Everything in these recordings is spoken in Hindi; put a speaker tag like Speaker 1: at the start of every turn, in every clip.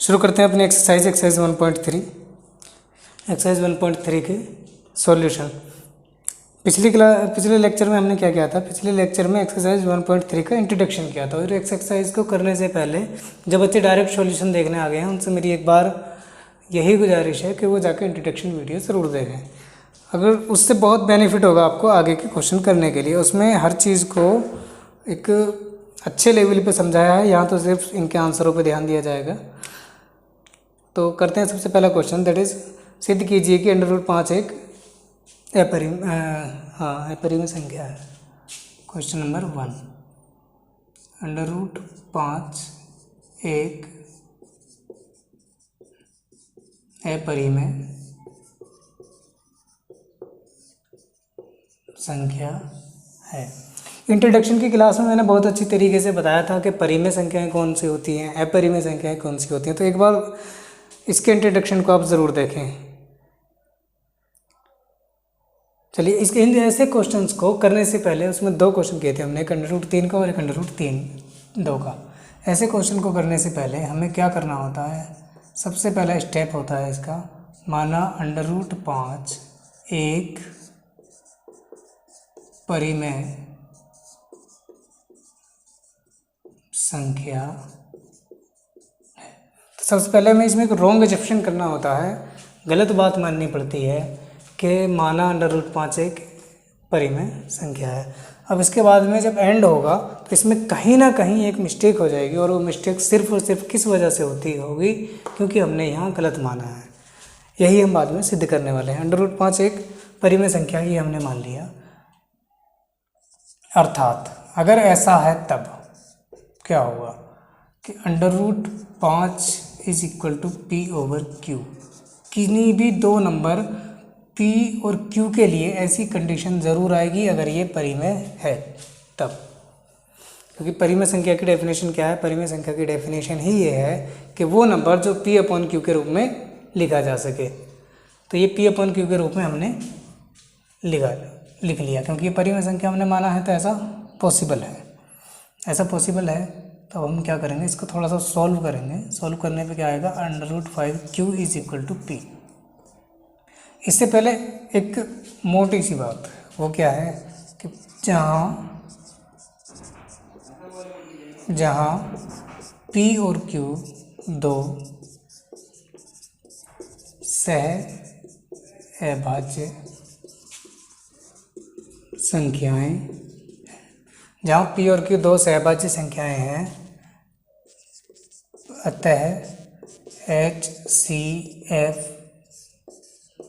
Speaker 1: शुरू करते हैं अपनी एक्सरसाइज 1.3 के सॉल्यूशन। पिछले लेक्चर में हमने क्या किया था? पिछले लेक्चर में एक्सरसाइज 1.3 का इंट्रोडक्शन किया था। और एक्सरसाइज को करने से पहले जब बच्चे डायरेक्ट सॉल्यूशन देखने आ गए हैं, उनसे मेरी एक बार यही गुजारिश है कि वो जाकर इंट्रोडक्शन वीडियो ज़रूर देखें। अगर उससे बहुत बेनिफिट होगा आपको आगे के क्वेश्चन करने के लिए। उसमें हर चीज़ को एक अच्छे लेवल पे समझाया है। यहाँ तो सिर्फ इनके आंसरों पे ध्यान दिया जाएगा। तो करते हैं सबसे पहला क्वेश्चन, दैट इज़ सिद्ध कीजिए कि √5 एक अपरिमेय संख्या है। क्वेश्चन नंबर 1, √5 एक अपरिमेय संख्या है। इंट्रोडक्शन की क्लास में मैंने बहुत अच्छी तरीके से बताया था कि परिमेय संख्याएं कौन सी होती हैं, अपरिमेय संख्याएं कौन सी होती हैं। तो एक बार इसके इंट्रोडक्शन को आप ज़रूर देखें। चलिए, इसके इन ऐसे क्वेश्चंस को करने से पहले उसमें 2 क्वेश्चन किए थे हमने, एक √3 का और एक √3 का। ऐसे क्वेश्चन को करने से पहले हमें क्या करना होता है? सबसे पहला स्टेप होता है इसका, माना √5 एक परिमेय संख्या है। तो सबसे पहले हमें इसमें एक रॉन्ग एजम्पशन करना होता है, गलत बात माननी पड़ती है कि माना √5 एक परिमेय संख्या है। अब इसके बाद में जब एंड होगा तो इसमें कहीं ना कहीं एक मिस्टेक हो जाएगी, और वो मिस्टेक सिर्फ और सिर्फ किस वजह से होगी? क्योंकि हमने यहाँ गलत माना है। यही हम बाद में सिद्ध करने वाले हैं। √5 एक परिमेय संख्या ही हमने मान लिया। अर्थात अगर ऐसा है तब क्या होगा कि √5 = p/q। किन्हीं भी 2 नंबर p और q के लिए ऐसी कंडीशन ज़रूर आएगी अगर ये परिमेय है तब। क्योंकि परिमेय संख्या की डेफिनेशन क्या है? परिमेय संख्या की डेफिनेशन ही ये है कि वो नंबर जो p/q के रूप में लिखा जा सके। तो ये p/q के रूप में हमने लिख लिया, क्योंकि ये परिमेय संख्या हमने माना है, तो ऐसा पॉसिबल है। तो हम क्या करेंगे, इसको थोड़ा सा सॉल्व करेंगे। सॉल्व करने पे क्या आएगा? √5q = p। इससे पहले एक मोटी सी बात, वो क्या है कि जहाँ p और q 2 सहअभाज्य संख्याएं, जहाँ p और q 2 सहअभाज्य संख्याएं हैं, अतः HCF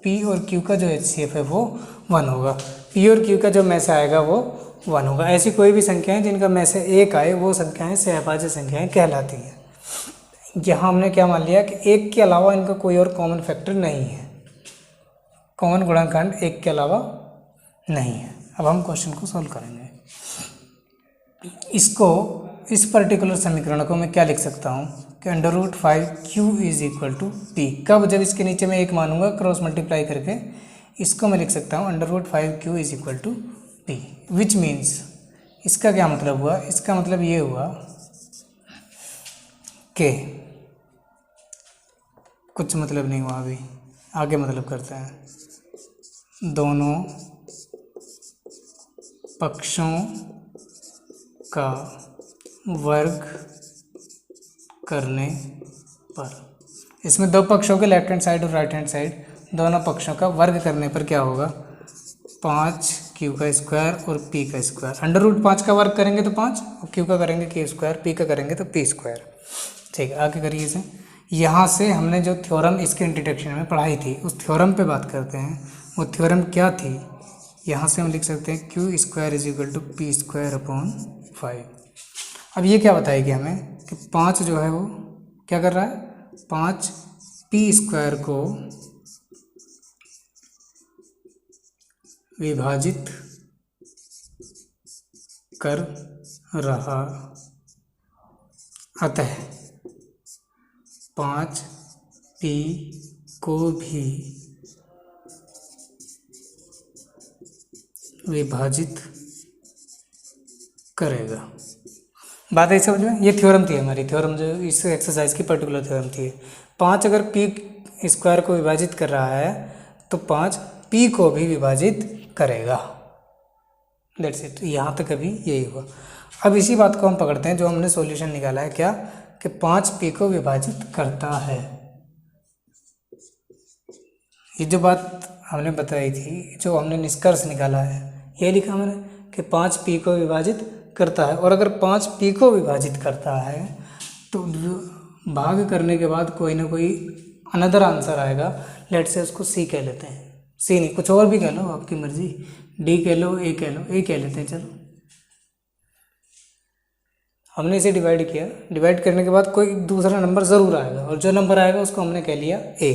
Speaker 1: p और q का जो HCF है वो 1 होगा। p और q का जो में से आएगा वो 1 होगा। ऐसी कोई भी संख्याएं जिनका में से 1 आए वो संख्याएं सहअभाज्य संख्याएं कहलाती हैं। यहाँ हमने क्या मान लिया कि 1 के अलावा इनका कोई और कॉमन फैक्टर नहीं है, कॉमन गुणनखंड 1 के अलावा नहीं है। अब हम क्वेश्चन को सॉल्व करेंगे। इस पर्टिकुलर समीकरण को मैं क्या लिख सकता हूँ कि √5q = p। कब? जब इसके नीचे मैं 1 मानूंगा क्रॉस मल्टीप्लाई करके, इसको मैं लिख सकता हूँ √5q = p, विच मीन्स इसका क्या मतलब हुआ? इसका मतलब ये हुआ कि कुछ मतलब नहीं हुआ, अभी आगे मतलब करते हैं। दोनों पक्षों का वर्ग करने पर, इसमें 2 पक्षों के लेफ्ट हैंड साइड और राइट हैंड साइड, दोनों पक्षों का वर्ग करने पर क्या होगा? 5q² और p²। √5 का वर्ग करेंगे तो 5, और q का करेंगे k², p का करेंगे तो p²। ठीक है, आगे करिए इसे। यहाँ से हमने जो थ्योरम इसके इंट्रोडक्शन में पढ़ाई थी, उस थ्योरम पे बात करते हैं। वो थ्योरम क्या थी? यहाँ से हम लिख सकते हैं q² = p²/5। अब ये क्या बताएगी हमें कि 5 जो है वो क्या कर रहा है? 5 p² को विभाजित कर रहा, अतः 5p को भी विभाजित करेगा। बात है समझ में। ये थ्योरम थी हमारी, थ्योरम जो इस एक्सरसाइज की पर्टिकुलर थ्योरम थी। 5 अगर पी स्क्वायर को विभाजित कर रहा है तो 5 पी को भी विभाजित करेगा। That's it. यहाँ तक अभी यही हुआ। अब इसी बात को हम पकड़ते हैं जो हमने सॉल्यूशन निकाला है, क्या कि 5 पी को विभाजित करता है। ये जो बात हमने बताई थी, जो हमने निष्कर्ष निकाला है, ये लिखा मैंने कि 5 पी को विभाजित करता है। और अगर 5 पी को विभाजित करता है तो भाग करने के बाद कोई ना कोई अनदर आंसर आएगा। लेट से उसको सी कह लेते हैं, सी नहीं कुछ और भी कह लो, आपकी मर्जी, डी कह लो, ए कह लो, ए कह लेते हैं। चलो हमने इसे डिवाइड किया, डिवाइड करने के बाद कोई दूसरा नंबर ज़रूर आएगा और जो नंबर आएगा उसको हमने कह लिया ए।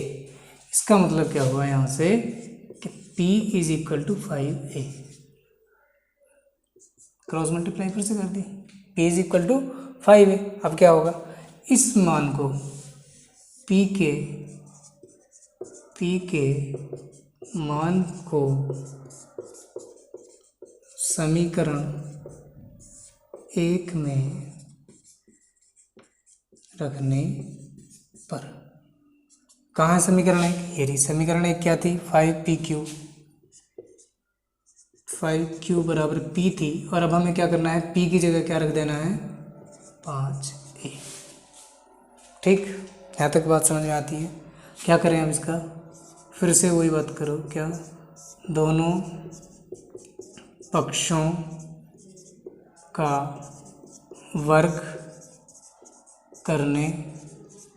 Speaker 1: इसका मतलब क्या हुआ यहाँ से कि P is equal to 5A। Cross multiply फिर से कर दी, P is equal to 5A। अब क्या होगा, इस मान को P के मान को समीकरण 1 में रखने पर, कहाँ है समीकरण 1, ये रही समीकरण 1 क्या थी, 5PQ, 5Q बराबर P थी। और अब हमें क्या करना है, P की जगह क्या रख देना है, 5A। ठीक, यहाँ तक बात समझ में आती है। क्या करें हम इसका, फिर से वही बात करो, क्या दोनों पक्षों का वर्ग करने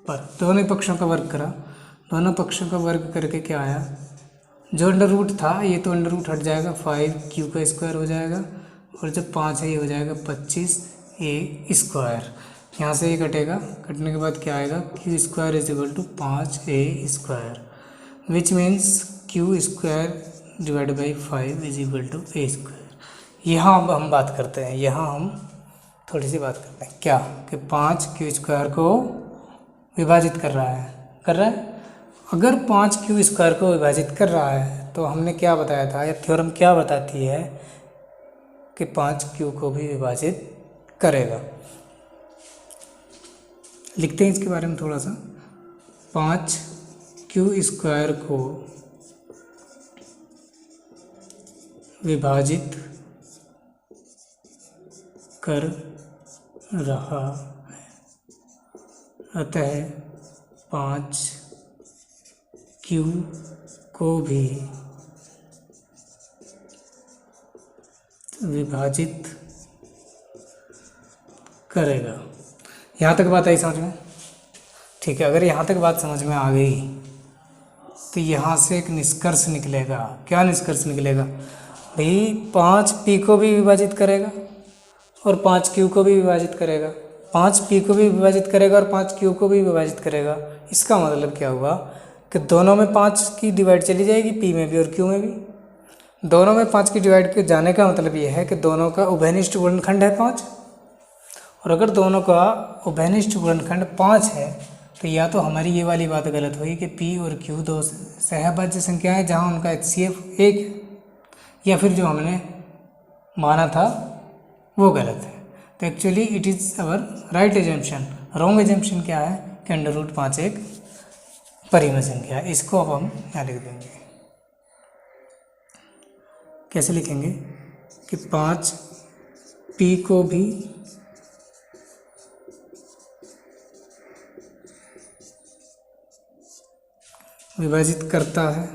Speaker 1: पर, दोनों पक्षों का वर्ग करा, दोनों पक्षों का वर्ग करके क्या आया, जो अंडर रूट था ये तो अंडर रूट हट जाएगा, 5Q का स्क्वायर हो जाएगा और जब 5 है ये हो जाएगा 25A स्क्वायर। यहाँ से ये कटेगा, कटने के बाद क्या आएगा, Q square is equal to 5A square, which means Q square divide by 5 is equal to A square. यहाँ अब हम बात करते हैं, यहाँ हम थोड़ी सी बात करते हैं, क्या कि 5Q स्क्वायर को विभाजित कर रहा है, अगर 5Q स्क्वायर को विभाजित कर रहा है तो हमने क्या बताया था, या थ्योरम क्या बताती है कि 5Q को भी विभाजित करेगा। लिखते हैं इसके बारे में थोड़ा सा, 5Q स्क्वायर को विभाजित कर रहा है, अतः 5Q को भी विभाजित करेगा। यहाँ तक बात आई समझ में, ठीक है। अगर यहाँ तक बात समझ में आ गई तो यहाँ से एक निष्कर्ष निकलेगा। क्या निष्कर्ष निकलेगा भाई, 5P को भी विभाजित करेगा और 5Q को भी विभाजित करेगा, 5P को भी विभाजित करेगा और 5Q को भी विभाजित करेगा। इसका मतलब क्या हुआ कि दोनों में 5 की डिवाइड चली जाएगी, P में भी और Q में भी। दोनों में 5 की डिवाइड के जाने का मतलब ये है कि दोनों का उभयनिष्ठ गुणनखंड है 5, और अगर दोनों का उभयनिष्ठ गुणनखंड 5 है तो या तो हमारी ये वाली बात गलत हुई कि P और Q दो सहभाज्य संख्या है जहाँ उनका HCF 1 है, या फिर जो हमने माना था वो गलत है। तो actually it is our right assumption. Wrong assumption क्या है कि अंडर रूट 5 एक परिमेय संख्या है। इसको अब हम यहाँ लिख देंगे, कैसे लिखेंगे कि 5P को भी विभाजित करता है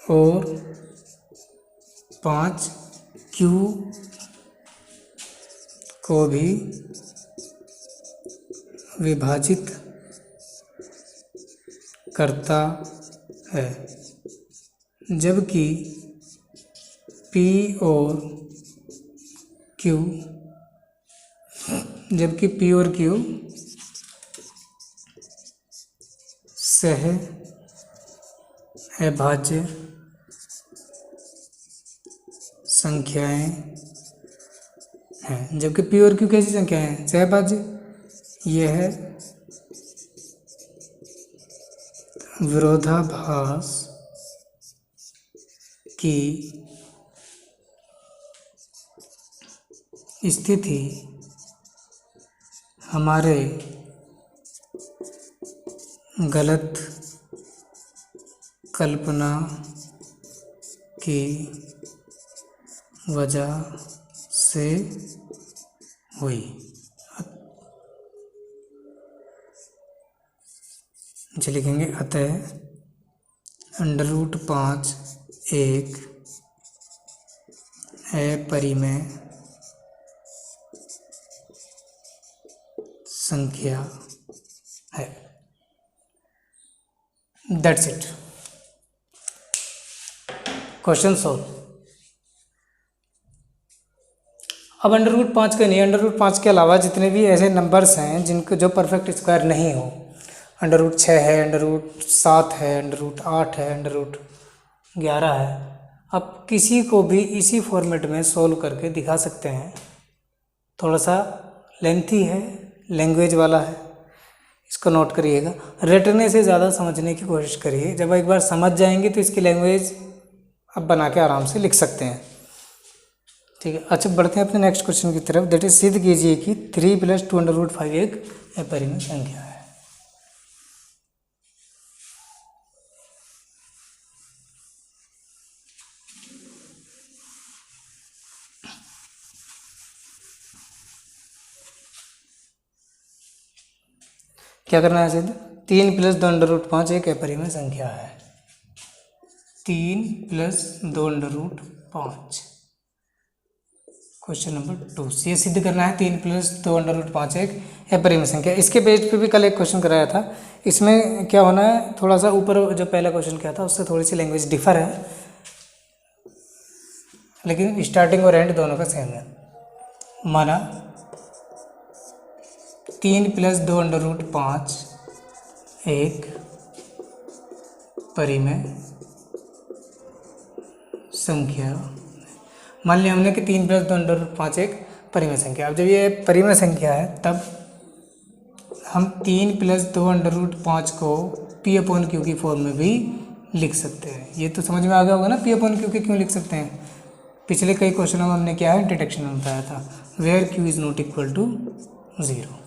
Speaker 1: और 5Q को भी विभाजित करता है, जबकि P और Q सह अभाज्य संख्याएं हैं। जबकि P और Q कैसी संख्याएं हैं, सहभाज्य। यह विरोधाभास की स्थिति हमारे गलत कल्पना की वजह से हुई। जो लिखेंगे अतः √5 एक अपरिमेय संख्या है। That's it. Question solve. अब √5 का नहीं, √5 के अलावा जितने भी ऐसे नंबर्स हैं जिनको जो परफेक्ट स्क्वायर नहीं हो, √6 है, √7 है, √8 है, √11 है, आप किसी को भी इसी फॉर्मेट में सॉल्व करके दिखा सकते हैं। थोड़ा सा लेंथी है, लैंग्वेज वाला है, इसको नोट करिएगा। रटने से ज़्यादा समझने की कोशिश करिए। जब एक बार समझ जाएंगे तो इसकी लैंग्वेज आप बना के आराम से लिख सकते हैं। ठीक है, अच्छा बढ़ते हैं अपने नेक्स्ट क्वेश्चन की तरफ। दैट इज सिद्ध कीजिए कि 3 + 2√5 एक अपरिमेय संख्या है। क्या करना है सिद्ध? 3 + 2√5 एक अपरिमेय संख्या है। 3 + 2√5 क्वेश्चन नंबर 2 से ये सिद्ध करना है 3 + 2√5 एक अपरिमेय संख्या। इसके बेस पे भी कल एक क्वेश्चन कराया था। इसमें क्या होना है, थोड़ा सा ऊपर जो पहला क्वेश्चन किया था उससे थोड़ी सी लैंग्वेज डिफर है, लेकिन स्टार्टिंग और एंड दोनों का सेम है। माना 3 + 2√5 एक परिमेय संख्या। मान लिया हमने कि 3 + 2√5 एक परिमेय संख्या। अब जब ये परिमेय संख्या है तब हम 3 + 2√5 को P/Q की फॉर्म में भी लिख सकते हैं। ये तो समझ में आ गया होगा ना P/Q के क्यों लिख सकते हैं। पिछले कई क्वेश्चनों में हमने क्या है, इंट्रोडक्शन में बताया था, where Q is not equal to 0।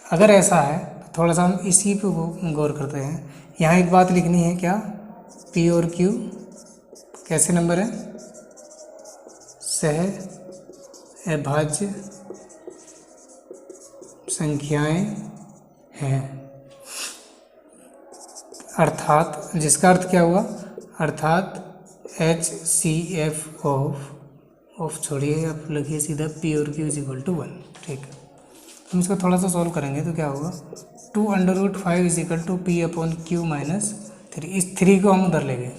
Speaker 1: अगर ऐसा है तो थोड़ा सा हम इसी पे गौर करते हैं। यहाँ एक बात लिखनी है, क्या, P और Q कैसे नंबर है, सह अभाज्य संख्याएं हैं। अर्थात जिसका अर्थ क्या हुआ, अर्थात HCF ऑफ छोड़िए, आप लिखिए सीधा P और Q = 1। ठीक है, हम इसको थोड़ा सा सॉल्व करेंगे तो क्या होगा, 2√5 = P/Q - 3। इस 3 को हम उधर ले गए,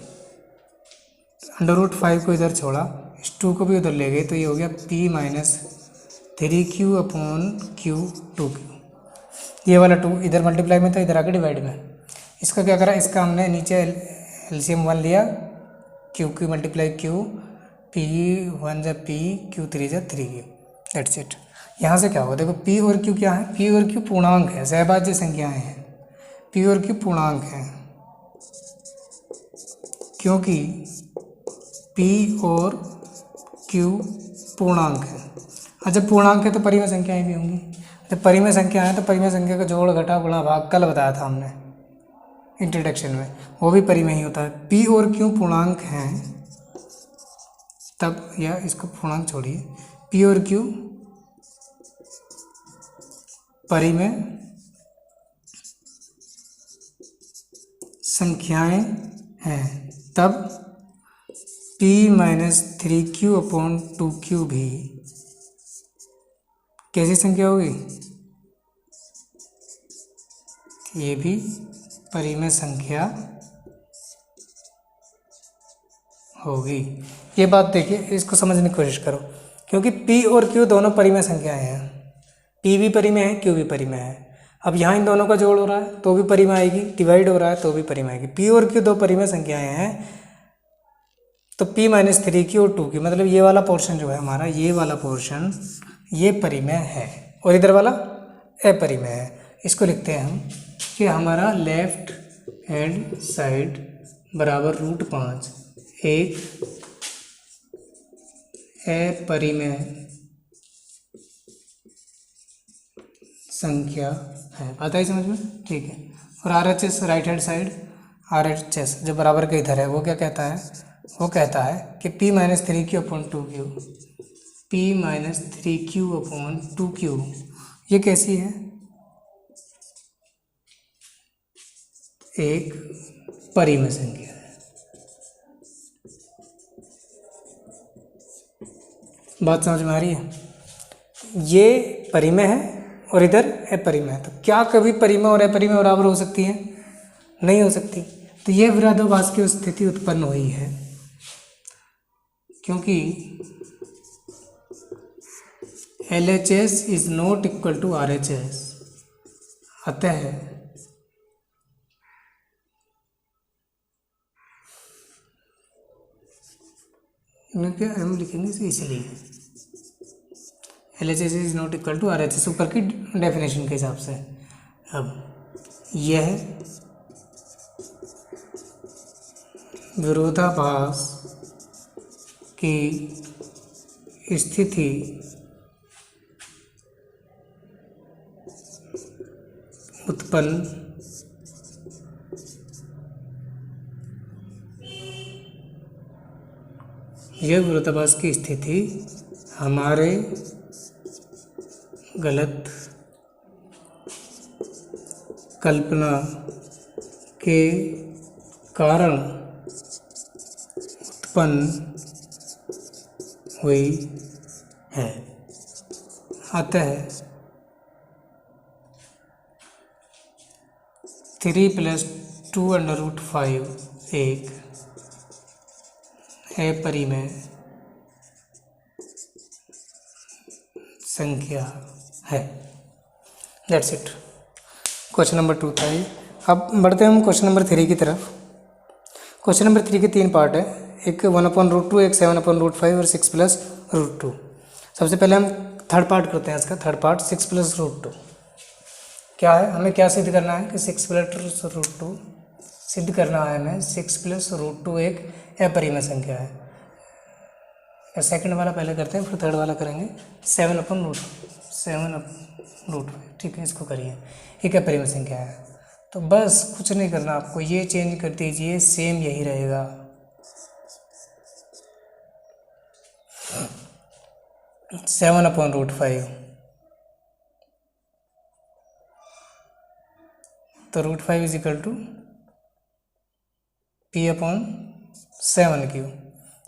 Speaker 1: √5 को इधर छोड़ा, इस 2 को भी उधर ले गए, तो ये हो गया P - 3Q/Q 2Q। ये वाला 2 इधर मल्टीप्लाई में था, इधर आके डिवाइड में। इसका क्या करा, इसका हमने नीचे LCM 1 लिया, Q × Q, P1 × P, Q3 × 3Q। That's it. यहाँ से क्या होगा, देखो P और Q क्या है, P और Q पूर्णांक है, सहभाज्य संख्याएं हैं। P और Q पूर्णांक हैं क्योंकि P और Q पूर्णांक है। अच्छा, पूर्णांक है तो परिमेय संख्याएं भी होंगी। जब परिमेय संख्या है तो परिमेय संख्या का जोड़ घटा गुणा भाग कल बताया था हमने इंट्रोडक्शन में, वो भी परिमेय ही होता है। P और Q पूर्णांक हैं तब, या इसको पूर्णांक छोड़िए, P और Q परिमेय संख्याएं हैं तब P - 3Q/2Q भी कैसी संख्या होगी, ये भी परिमेय संख्या होगी। ये बात देखिए, इसको समझने की कोशिश करो, क्योंकि P और Q दोनों परिमेय संख्याएं हैं। P भी परिमेय है, Q भी परिमेय है। अब यहाँ इन दोनों का जोड़ हो रहा है तो भी परिमेय आएगी, डिवाइड हो रहा है तो भी परिमेय आएगी। P और Q दो परिमेय संख्याएं हैं, तो P - 3Q और 2Q, मतलब ये वाला पोर्शन जो है हमारा, ये वाला पोर्शन ये परिमेय है और इधर वाला अपरिमेय है। इसको लिखते हैं हम कि हमारा लेफ्ट हैंड साइड बराबर √5 एक अपरिमेय संख्या है। बात आई समझ में? ठीक है। और R H S right hand side, R H S जो बराबर के इधर है वो क्या कहता है? वो कहता है कि p minus 3q upon 2q, p minus 3q upon 2q ये कैसी है? एक परिमेय संख्या है। बात समझ में आ रही है? ये परिमेय है और इधर अपरिमेय है, तो क्या कभी परिमेय और अपरिमेय बराबर हो सकती है? नहीं हो सकती। तो ये विरोधाभास की स्थिति उत्पन्न हुई है क्योंकि LHS is not equal to RHS। अतः हम लिखेंगे इसलिए LHS is not equal to RHS ऊपर की डेफिनेशन के हिसाब से। अब यह विरोधाभास की स्थिति उत्पन्न यह विरोधाभास की स्थिति हमारे गलत कल्पना के कारण उत्पन्न हुई है। अतः 3 + 2√5 एक अपरिमेय संख्या है। That's it. क्वेश्चन नंबर 2 था ये। अब बढ़ते हैं हम क्वेश्चन नंबर 3 की तरफ। क्वेश्चन नंबर 3 के 3 पार्ट है, एक 1/√2, एक 7/5 और 6 + √2। सबसे पहले हम थर्ड पार्ट करते हैं इसका। थर्ड पार्ट 6 + √2 क्या है? हमें क्या सिद्ध करना है कि 6 + √2 सिद्ध करना है हमें 6 + √2 एक अपरिमेय संख्या है। सेकंड वाला पहले करते हैं, फिर थर्ड वाला करेंगे। 7/√5 ठीक है, इसको करिए। एक अपरिमेय संख्या है तो बस कुछ नहीं करना आपको, ये चेंज कर दीजिए, सेम यही रहेगा। (7/5) तो √5 इज इक्वल टू p/7q।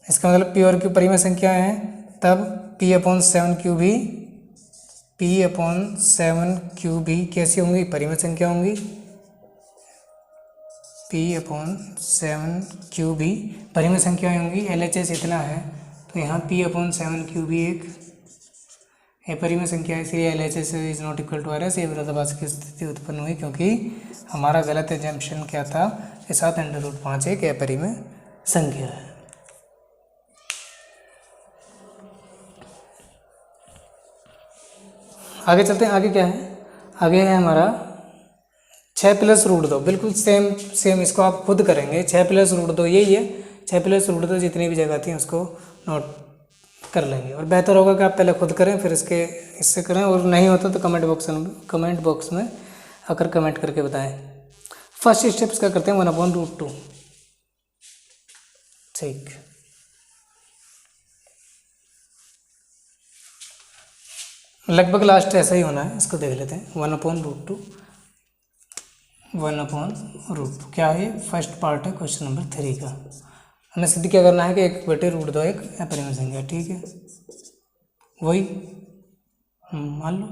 Speaker 1: इसका मतलब p और q परिमेय संख्या है, तब p/7q भी p/7q भी कैसी होंगी? परिमेय संख्या होंगी। p/7q भी परिमेय संख्या होंगी। LHS इतना है तो यहाँ p/7q भी एक अपरिमेय संख्या है, इसलिए LHS is not equal to RS। ये विरोधाभास की स्थिति उत्पन्न हुई क्योंकि हमारा गलत एजम्पशन क्या था कि 7/5 एक अपरिमेय संख्या है। आगे चलते हैं। आगे क्या है? आगे है हमारा 6 + √2। बिल्कुल सेम इसको आप खुद करेंगे। 6 + √2 यही है। 6 + √2 जितनी भी जगह थी उसको नोट कर लेंगे, और बेहतर होगा कि आप पहले खुद करें फिर इससे करें, और नहीं होता तो कमेंट बॉक्स में आकर कमेंट करके बताएं। फर्स्ट स्टेप्स क्या करते हैं? 1/√2। ठीक, लगभग लास्ट ऐसा ही होना है, इसको देख लेते हैं। 1/√2 1/√2 क्या है? फर्स्ट पार्ट है क्वेश्चन नंबर 3 का। हमें सिद्ध क्या करना है कि 1/√2 एक अपरिमेय संख्या। ठीक है, वही मान लो,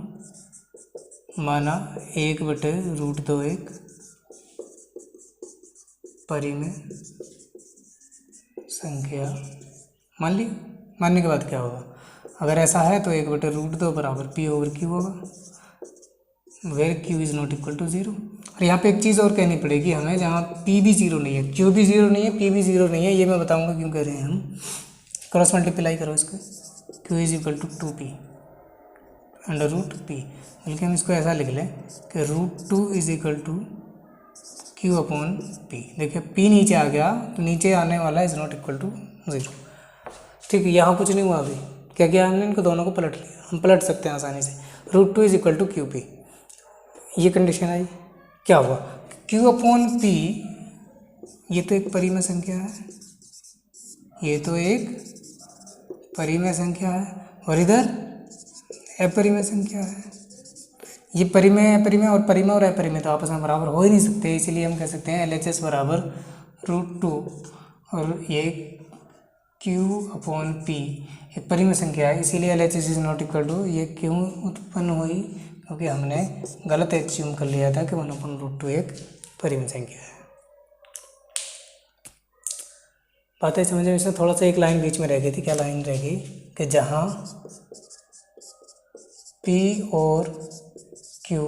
Speaker 1: माना 1/√2 एक परिमेय संख्या मान ली। मानने के बाद क्या होगा? अगर ऐसा है तो 1/√2 बराबर p/q होगा, where q is not equal to 0। और यहाँ पे एक चीज़ और कहनी पड़ेगी हमें, जहाँ p भी 0 नहीं है, q भी 0 नहीं है, p भी 0 नहीं है। ये मैं बताऊंगा क्यों कह रहे हैं हम। क्रॉस मल्टीप्लाई करो इसको, q is equal to 2p √p। बल्कि हम इसको ऐसा लिख लें कि √2 इज इक्वल टू q/p। देखिए p नीचे आ गया तो नीचे आने वाला इज नॉट इक्वल टू 0। ठीक है, यहाँ कुछ नहीं हुआ। अभी क्या किया हमने? इनको दोनों को पलट लिया। हम पलट सकते हैं आसानी से। √2 इज इक्वल टू QP। ये कंडीशन आई, क्या हुआ, Q अपॉन P, ये तो एक परिमेय संख्या है, ये तो एक परिमेय संख्या है, और इधर अपरिमेय संख्या है। ये परिमेय अपरिमेय और परिमेय और अपरिमेय तो आपस में बराबर हो ही नहीं सकते, इसीलिए हम कह सकते हैं LHS बराबर √2, और ये Q अपॉन P एक परिमेय संख्या है, इसीलिए LHS is not equal to, ये क्यों उत्पन्न हुई, क्योंकि हमने गलत एज्यूम कर लिया था कि 1/√2 एक परिमेय संख्या है। बातें समझ में, इसमें थोड़ा सा एक लाइन बीच में रह गई थी, क्या लाइन रह गई कि जहाँ P और Q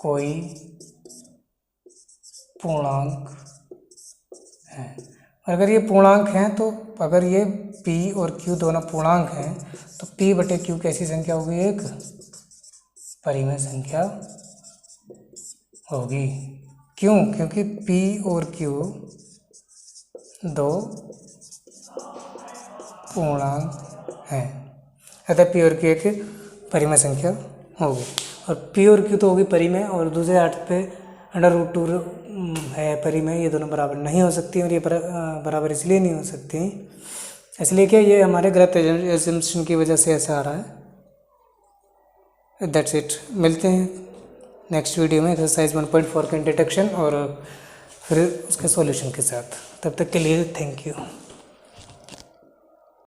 Speaker 1: कोई पूर्णांक है, अगर ये पूर्णांक हैं तो अगर ये P और Q दोनों पूर्णांक हैं तो P बटे Q कैसी संख्या होगी, एक परिमेय संख्या होगी। क्यों, क्योंकि P और Q दो पूर्णांक हैं, अतः P और Q एक परिमेय संख्या होगी, और P और Q तो होगी परिमेय, और दूसरे अर्थ पे √2 है परिमेय, ये दोनों बराबर नहीं हो सकती, और ये बराबर इसलिए नहीं हो सकती, इसलिए कि ये हमारे गलत एजम्पशन की वजह से ऐसा आ रहा है। दैट्स इट, मिलते हैं नेक्स्ट वीडियो में एक्सरसाइज 1.4 के डिटेक्शन और फिर उसके सॉल्यूशन के साथ। तब तक के लिए थैंक यू।